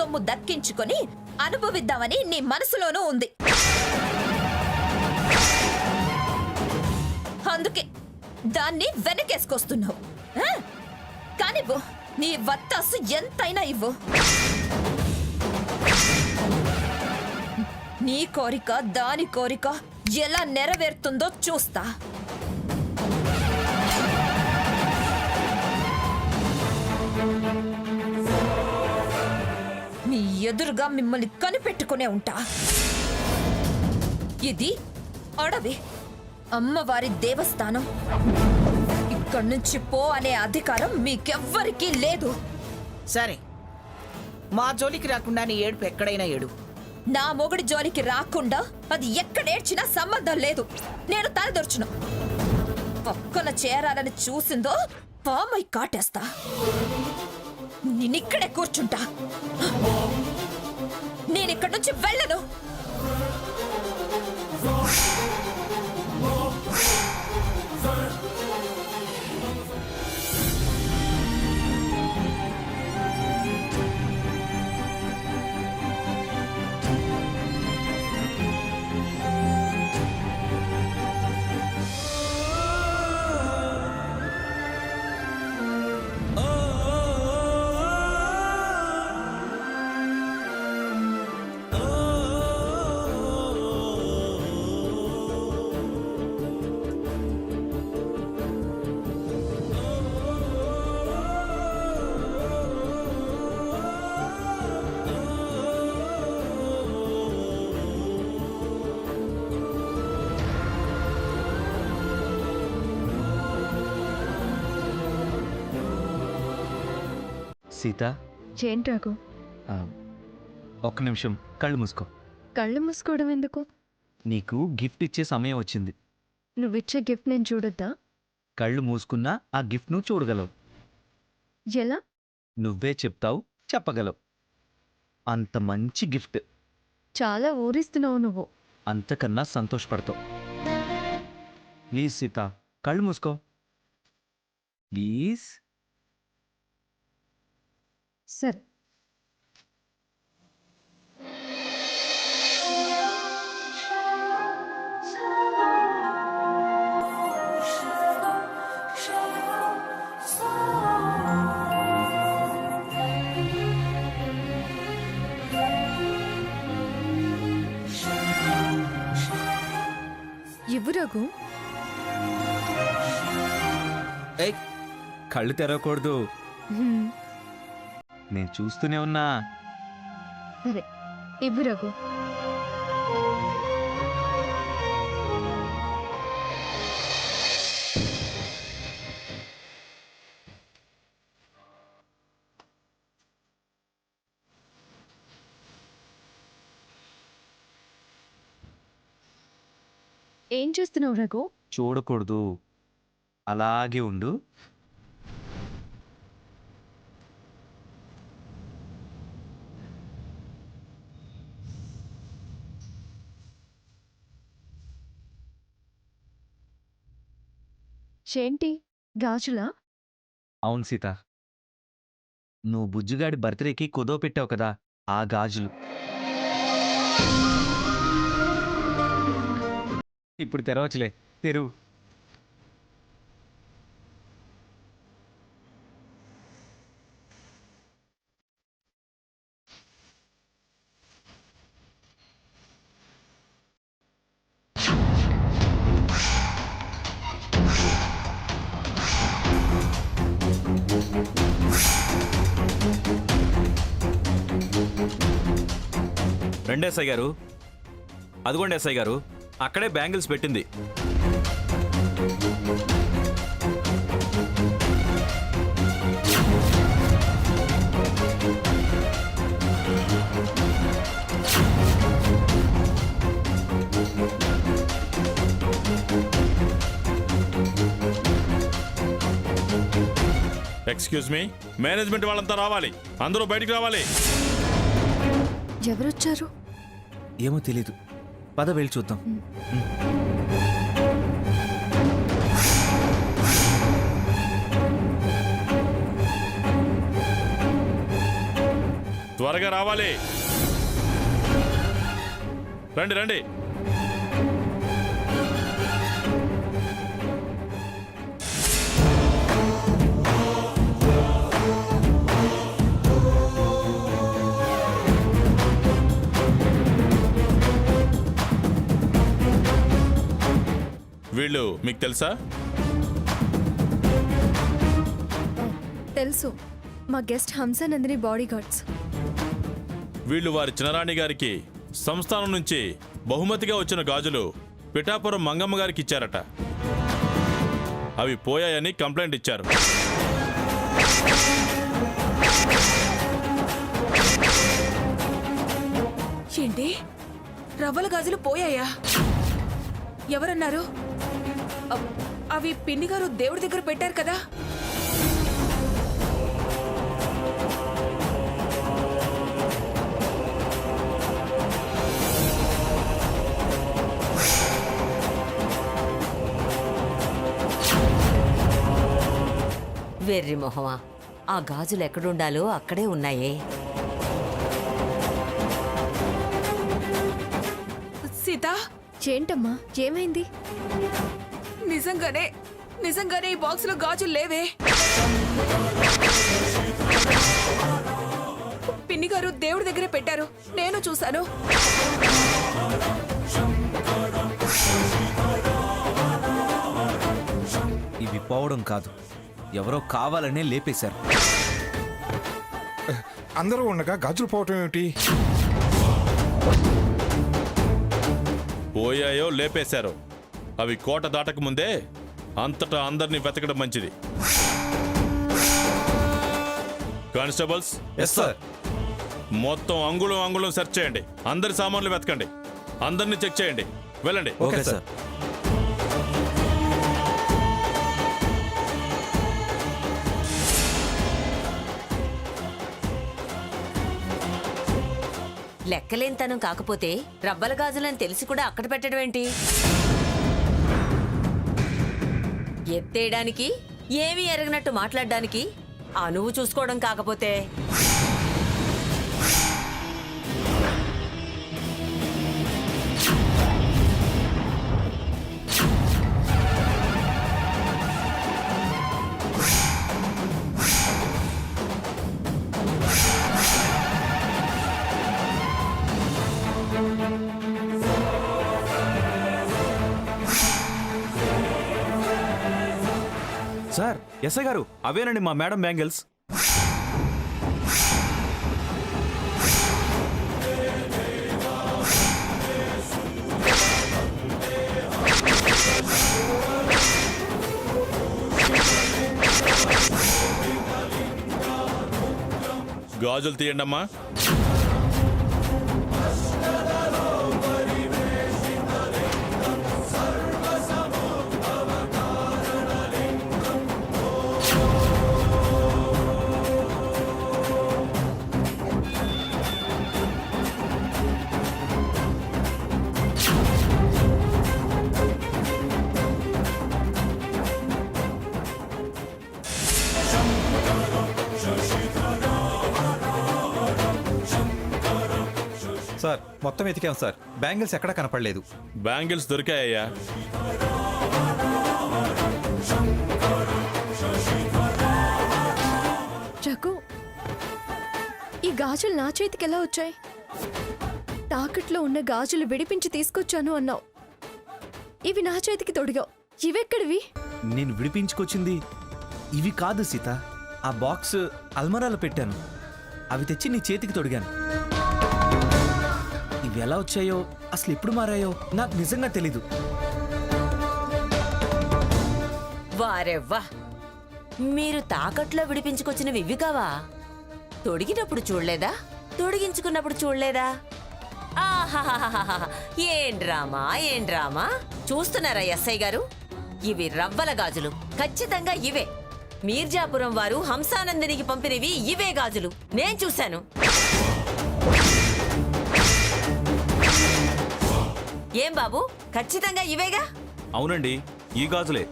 సొమ్ము దక్కించుకొని అనుభవిద్దామని నీ మనసులోనూ ఉంది. అందుకే దాన్ని వెనకేసుకొస్తున్నావు. కానివ్వు, నీ వత్తాసు ఎంతైనా ఇవ్వు. నీ కోరిక దాని కోరిక ఎలా నెరవేరుతుందో చూస్తా. మీ ఎదురుగా మిమ్మల్ని కనిపెట్టుకునే ఉంటా. ఇది అడవి, అమ్మవారి దేవస్థానం. ఇక్కడి నుంచి పో అనే అధికారం మీకెవ్వరికీ లేదు. సరే, మా జోలికి రాకుండా నీ ఏడుపు ఎక్కడైనా ఏడు. నా మొగుడి జోలికి రాకుండా అది ఎక్కడేడ్చినా సంబంధం లేదు. నేను తలదొర్చును. పక్కన చేరాలని చూసిందో పామై కాటేస్తా. నేనిక్కడే కూర్చుంటా. నేనిక్కడి నుంచి వెళ్ళను. సీత, చేంటి రాఘు? ఒక్క నిమిషం కళ్ళు మూసుకో. కళ్ళు మూసుకోవడం ఎందుకు? నీకు గిఫ్ట్ ఇచ్చే సమయం వచ్చింది. నువ్విచ్చే గిఫ్ట్ నేను చూడొద్దా? కళ్ళు మూసుకున్నా ఆ గిఫ్ట్ నువ్వు చూడగలవు. ఎలా? నువ్వే చెప్తావు, చెప్పగలవు. అంత మంచి గిఫ్ట్. చాలా ఊరిస్తున్నావు నువ్వు. అంతకన్నా సంతోషపడతావు. ప్లీజ్ సీత, కళ్ళు మూసుకో ప్లీజ్. సరే. ఇవ్వు రఘు. కళ్ళు తెరవకూడదు. నేను చూస్తూనే ఉన్నా. సరే, ఇవ్వు రఘు. ఏం చేస్తున్నావు రఘు? చూడకూడదు, అలాగే ఉండు. ఏంటి, గాజులా? అవును సీత, నువ్వు బుజ్జుగాడి బర్త్డేకి కుదో పెట్టావు కదా, ఆ గాజులు. ఇప్పుడు తెరవచ్చులే, తెరువు. రండి ఎస్ఐ గారు. అదిగోండి ఎస్ఐ గారు, అక్కడే బ్యాంగిల్స్ పెట్టింది. ఎక్స్క్యూజ్ మీ, మేనేజ్మెంట్ వాళ్ళంతా రావాలి, అందరూ బయటికి రావాలి. ఎవరొచ్చారు? ఏమో తెలీదు, పద వెళ్ళి చూద్దాం. త్వరగా రావాలి. రండి రండి. వీళ్ళు మీకు తెలుసా? తెలుసు, మా గెస్ట్ హంసానందిని బాడీ గార్డ్స్. వీళ్ళు వారి చినరాణి గారికి సంస్థానం నుంచి బహుమతిగా వచ్చిన గాజులు పిఠాపురం మంగమ్మ గారికి ఇచ్చారట. అవి పోయాయని కంప్లైంట్ ఇచ్చారు. ఏంటి, రవ్వల గాజులు పోయాయా? ఎవరన్నారు? అవి పిన్ని గారు దేవుడి దగ్గర పెట్టారు కదా. వెర్రి మొహమా, ఆ గాజులు ఎక్కడుండాలో అక్కడే ఉన్నాయే. సీత, ఏంటమ్మా, ఏమైంది? నిజంగానే ఈ బాక్స్ లో గాజులు లేవే. పిన్ని గారు దేవుడి దగ్గరే పెట్టారు, నేను చూశాను. ఇవి పోవడం కాదు, ఎవరో కావాలనే లేపేశారు. అందరూ ఉండగా గాజులు పోవటం ఏమిటి? పోయాయో లేపేశారో అవి కోట దాటక ముందే అంతటా అందరినీ వెతకడం మంచిది. Constables, yes sir. మొత్తం అంగుళం సెర్చ్ చేయండి. అందరి సామాన్లు వెతకండి. అందరినీ చెక్ చేయండి. వెళ్ళండి. Okay sir. లెక్కలేనితనం కాకపోతే రబ్బల గాజులని తెలిసి కూడా అక్కడ పెట్టడం ఏంటి? ఎత్తేయడానికి, ఏమీ ఎరగనట్టు మాట్లాడడానికి నువ్వు చూసుకోవడం కాకపోతే సార్, ఎస్ఐ గారు, అవేనండి మా మేడం బ్యాంగిల్స్. గాజులు తీయండి అమ్మా. సార్, మొత్తం ఎతికాం సార్. బ్యాంగిల్స్ ఎక్కడా కనపడలేదు. బ్యాంగిల్స్ దొరికాయ్యా. రఘు, ఈ గాజులు నా చేతికి ఎలా వచ్చాయి? తాకట్లో ఉన్న గాజులు విడిపించి తీసుకొచ్చాను అన్నావు. ఇవి నా చేతికి తొడిగావు. ఇవెక్కడివి? నేను విడిపించుకొచ్చింది ఇవి కాదు సీత. ఆ బాక్స్ అల్మరాలో పెట్టాను. అవి తెచ్చి నీ చేతికి తొడిగాను. ఇవి ఎలా వచ్చాయో, అసలు ఎప్పుడు మారాయో నాకు నిజంగా తెలీదు. వారెవ్వా, మీరు తాకట్లో విడిపించుకొచ్చినవి ఇవి కావా? తొడిగినప్పుడు చూడలేదా? తొడిగించుకున్నప్పుడు చూడలేదా? ఆహాహాహాహా, ఏం డ్రామా చూస్తున్నారా ఎస్ఐ గారు? ఇవి రవ్వల గాజులు, ఖచ్చితంగా ఇవే. మీర్జాపురం వారు హంసానందినికి పంపినవి ఇవే గాజులు, నేను చూశాను. ఏం బాబు, ఖచ్చితంగా ఇవేగా? అవునండి, ఈ గాజులే.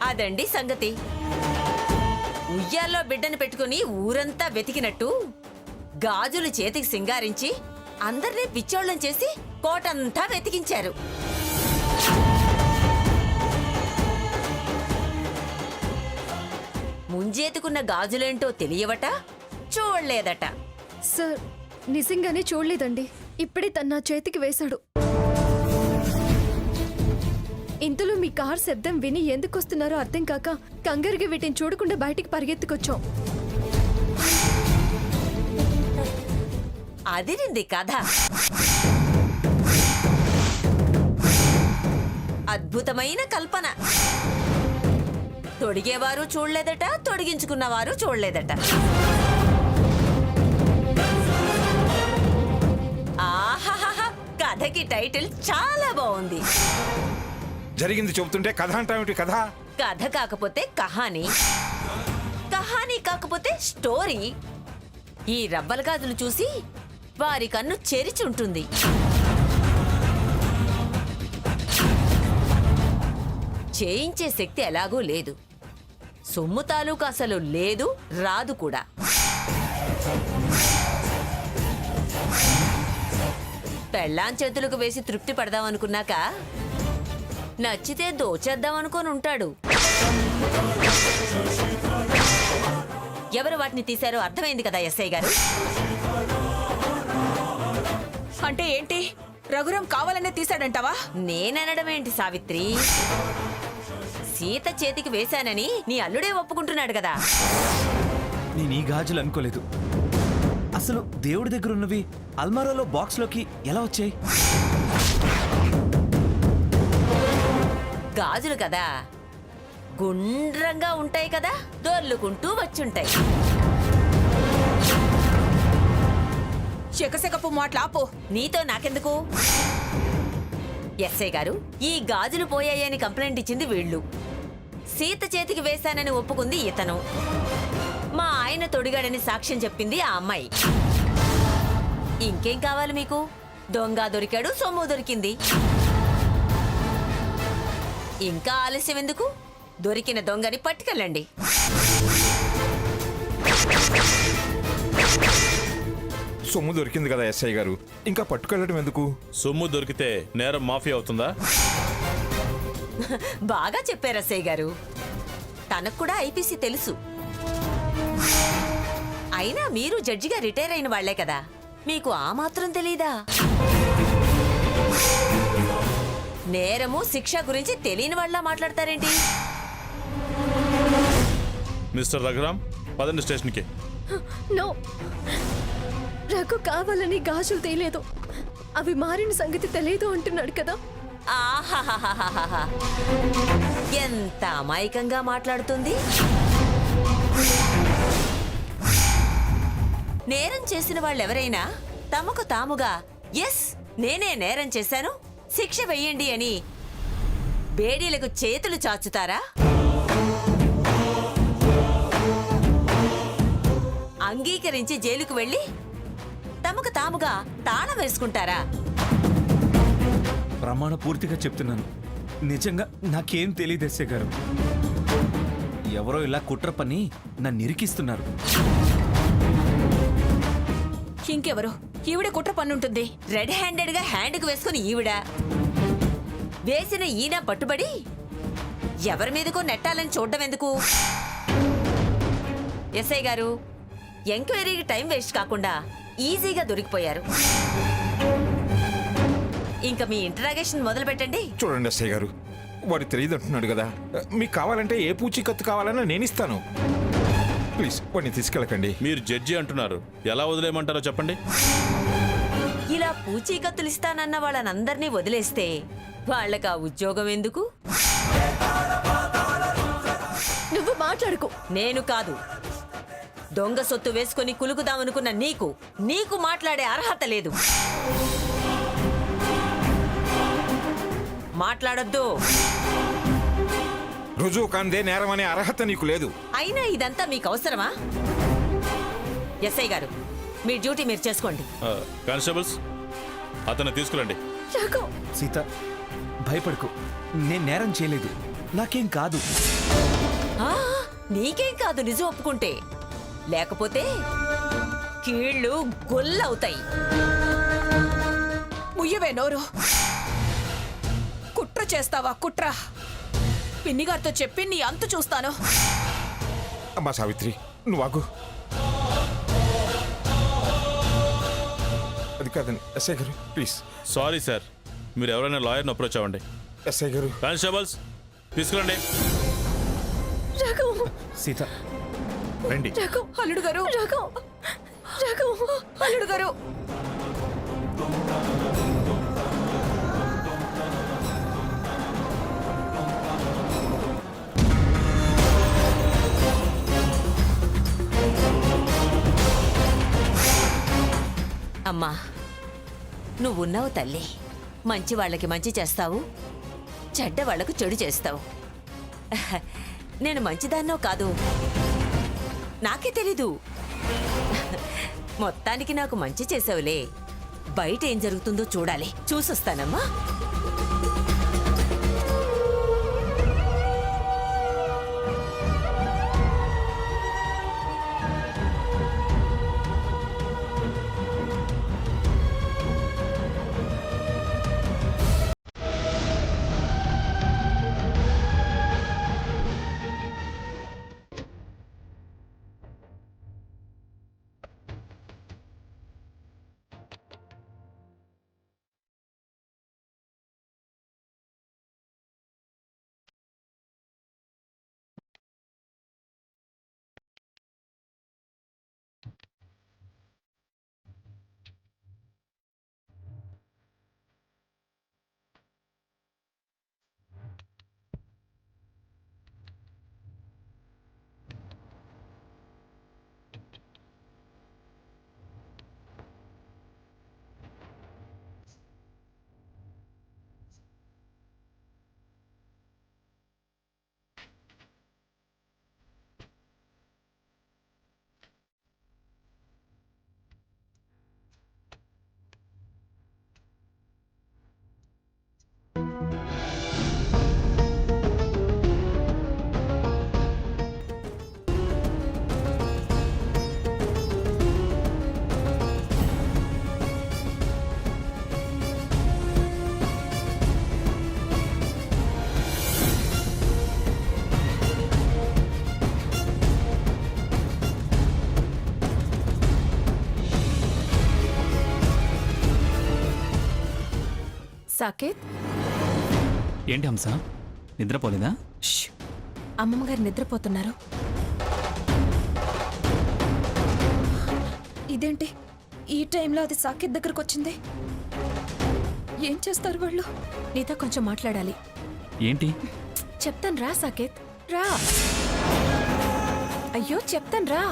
అదండి సంగతి. ఉయ్యాల్లో బిడ్డను పెట్టుకుని ఊరంతా వెతికినట్టు గాజులు చేతికి సింగారించి అందర్నీ పిచ్చోళ్ళం చేసి కోటంతా వెతికించారు. ముంజేతుకున్న గాజులేంటో తెలియవట, చూడలేదట. సార్ నిజంగానే చూడలేదండి. ఇప్పుడే తన నా చేతికి వేశాడు. ఇంతలో మీ కార్ శబ్దం విని ఎందుకు వస్తున్నారో అర్థం కాక కంగారుగా వీటిని చూడకుండా బయటికి పరిగెత్తుకొచ్చాం. అదిరింది కథ. అద్భుతమైన కల్పన. తొడిగేవారు చూడలేదట, తొడిగించుకున్నవారు చూడలేదట. ఆహాహా, కథకి టైటిల్ చాలా బాగుంది. జరిగింది చెబుతుంటే కథ అంటావేంటి? కథ కథ కాకపోతే కహానీ, కహానీ కాకపోతే స్టోరీ. ఈ రబ్బల గాజులు చూసి వారి కన్ను చెరిచుంటుంది. చేయించే శక్తి ఎలాగూ లేదు. సొమ్ము తాలూకు అసలు లేదు, రాదు కూడా. పెళ్ళాం చేతులకు వేసి తృప్తి పడదామనుకున్నాక నచ్చితే దోచేద్దామనుకొని ఉంటాడు. ఎవరు వాటిని తీశారో అర్థమైంది కదా ఎస్ఐ గారు. అంటే ఏంటి? రఘురాం కావాలనే తీశాడంటావా? నేననడం ఏంటి సావిత్రి? సీత చేతికి వేశానని నీ అల్లుడే ఒప్పుకుంటున్నాడు కదా. నేను ఈ గాజులు అనుకోలేదు. అసలు దేవుడి దగ్గర ఉన్నవి అల్మారాలో బాక్స్లోకి ఎలా వచ్చాయి? గాజులు కదా, గుండ్రంగా ఉంటాయి కదా, దొర్లుకుంటూ వచ్చుంటాయి. చెకసెకపు మాట్లాపో. నీతో నాకెందుకు? ఎస్ఐ గారు, ఈ గాజులు పోయాయని కంప్లైంట్ ఇచ్చింది వీళ్ళు. సీత చేతికి వేశానని ఒప్పుకుంది ఇతను. మా ఆయన తొడిగాడని సాక్ష్యం చెప్పింది ఆ అమ్మాయి. ఇంకేం కావాలి మీకు? దొంగ దొరికాడు, సొమ్ము దొరికింది. ఇంకా ఆలస్యం ఎందుకు? దొరికిన దొంగని పట్టుకెళ్ళండి. సొమ్ము దొరికింది కదా ఎస్ఐ గారు, ఇంకా పట్టుకెళ్ళడం ఎందుకు? సొమ్ము దొరికితే నేరం మాఫీ అవుతుందా? బాగా చెప్పారు ఎస్ఐ గారు. తనకు కూడా ఐపీసీ తెలుసు. అయినా మీరు జడ్జిగా రిటైర్ అయిన వాళ్లే కదా, మీకు ఆ మాత్రం తెలీదా? నేరము శిక్ష గురించి తెలియని వాళ్ళ మాట్లాడతారేంటి? మిస్టర్ రఘురామ్, పదండి స్టేషన్కి. నో, రఘు కావాలని గాజులు తేలేదు. అవి మారిన సంగతి తెలియదు అంటున్నాడు కదా. ఆహాహాహాహా, ఎంత అమాయకంగా మాట్లాడుతుంది. నేరం చేసిన వాళ్ళెవరైనా తమకు తాముగా ఎస్ నేనే నేరం చేశాను, శిక్ష వెయ్యండి అని బేడీలకు చేతులు చాచుతారా? అంగీకరించి జైలుకు వెళ్ళి తమకు తాముగా తాళం వేసుకుంటారా? ప్రమాణ పూర్తిగా చెప్తున్నాను, నిజంగా నాకేం తెలియదు ఎస్ఐ గారు. ఎవరో ఇలా కుట్ర పని నన్ను ఇరికిస్తున్నారు. ఇంకెవరు? ఈవిడ కుట్ర పన్నుంటుంది. రెడ్ హ్యాండెడ్ గా హ్యాండ్కి వేసుకుని ఈవిడ వేసిన ఈయన పట్టుబడి ఎవరి మీదకో నెట్టాలని చూడడం ఎందుకు? ఎస్ఐ గారు, ఎంక్వైరీకి టైం వేస్ట్ కాకుండా ఈజీగా దొరికిపోయారు. ఇంకా మీ ఇంటరాగేషన్ మొదలు పెట్టండి. చూడండి ఎస్ఐ గారు, వాడు తెలియదు అంటున్నాడు కదా, మీకు కావాలంటే ఏ పూచీకత్తు కావాలన్నా నేను ఇస్తాను. ప్లీజ్ వాడిని తీసుకెళ్ళకండి. మీరు జడ్జి అంటున్నారు, ఎలా వదిలేయమంటారో చెప్పండి. ఇలా పూచీకత్తులు ఇస్తానన్న వాళ్ళనందరినీ వదిలేస్తే వాళ్ళకి ఆ ఉద్యోగం ఎందుకు? నువ్వు మాట్లాడుకో. నేను కాదు, దొంగ సొత్తు వేసుకుని కులుకుదామనుకున్న నీకు మాట్లాడే అర్హత లేదు. మాట్లాడొద్దు. రుజువు కాందే నేరం అనే అర్హత నీకు లేదు. అయినా ఇదంతా మీకు అవసరమా? ఎస్ఐ గారు, మీ డ్యూటీ మీరు చేసుకోండి. కానిస్టేబుల్స్, అతన్ని తీసుకురండి. రఘు, సీత, భయపడకు, నేను నేరం చేయలేదు, నాకేం కాదు. ఆ, నీకేం కాదు నిజం ఒప్పుకుంటే, లేకపోతే కీళ్ళు గొల్లవుతాయి. ముయ్యవే నోరు. కుట్ర చేస్తావా కుట్ర? పిన్నిగారితో చెప్పి నీ అంతు చూస్తాను. అమ్మా సావిత్రి, నువ్వు ఆగు. అది కాదండి ఎస్ఐ గారు, ప్లీజ్. సారీ సార్, మీరు ఎవరైనా లాయర్ని అప్రోచ్ అవ్వండి. ఎస్ఐ గారు, కానిస్టేబుల్స్ తీసుకురండి. రఘు, సీత రండి. రఘు, అల్లుడు గారు, రఘు, రఘు. అల్లుడు గారు. అమ్మా, నువ్వున్నావు తల్లి. మంచి వాళ్ళకి మంచి చేస్తావు, చెడ్డ వాళ్లకు చెడు చేస్తావు. నేను మంచిదాన్నో కాదు నాకే తెలీదు. మొత్తానికి నాకు మంచి చేసావులే. బయట ఏం జరుగుతుందో చూడాలి, చూసొస్తానమ్మా. సాకేత్, ఏంటి హంస, నిద్రపోలేదా? అమ్మమ్మ గారు నిద్రపోతున్నారు. ఇదేంటి ఈ టైంలో అది సాకేత్ దగ్గరకు వచ్చింది? ఏం చేస్తారు వాళ్ళు? నీతో కొంచెం మాట్లాడాలి. ఏంటి? చెప్తాను రా సాకేత్, రా. అయ్యో చెప్తాను రా.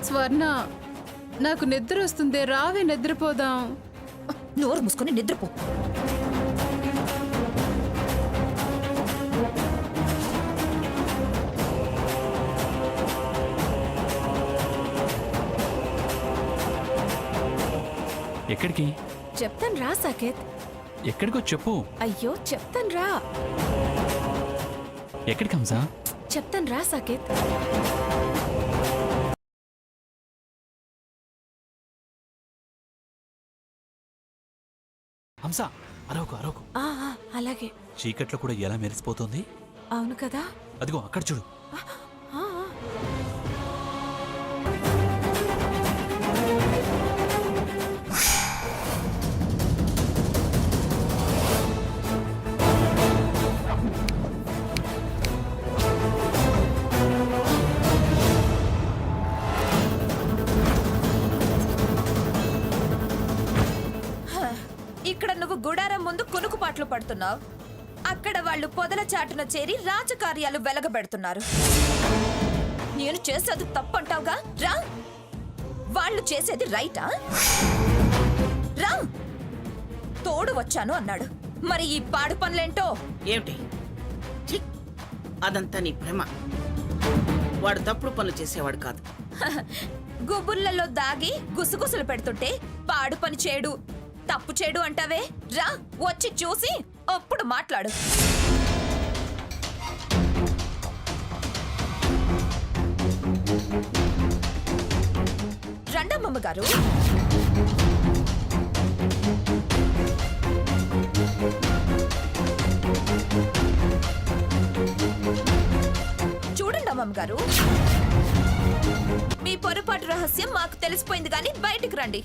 స్వర్ణ, నాకు నిద్ర వస్తుంది, రావే నిద్రపోదాం. నోరు మూసుకొని నిద్రపో. ఎక్కడికి? చెప్తాను రా సాకేత్. ఎక్కడికో చెప్పు. అయ్యో చెప్తాను రా. ఎక్కడికి హంస? చెప్తాను రా సాకేత్. హంస, అరవకు అరవకు. అలాగే. చీకట్లో కూడా ఎలా మెరిసిపోతుంది. అవును కదా. అదిగో అక్కడ చూడు. ఇక్కడ నువ్వు గుడారం ముందు కునుకుపాట్లు పడుతున్నావు, అక్కడ వాళ్ళు పొదల చాటున చేరి రాజకార్యాలు వెలగబెడుతున్నారు. నేను చేసేది తప్పంటావుగా? రా, వాళ్ళు చేసేది రైటా? రా, తోడు వచ్చాను అన్నాడు, మరి ఈ పాడు పనులేంటో? ఏమిటి? ఛీ! అదంతా నీ ప్రేమ. వాడు తప్పుడు పనులు చేసేవాడు కాదు. గుబుర్లలో దాగి గుసగుసలు పెడుతుంటే పాడు పని చేయడు, తప్పు చేయడు అంటావే? రా, వచ్చి చూసి అప్పుడు మాట్లాడు. అమ్మమ్మ గారు. చూడండి అమ్మమ్మ గారు, మీ పొరపాటు రహస్యం మాకు తెలిసిపోయింది కానీ బయటికి రండి.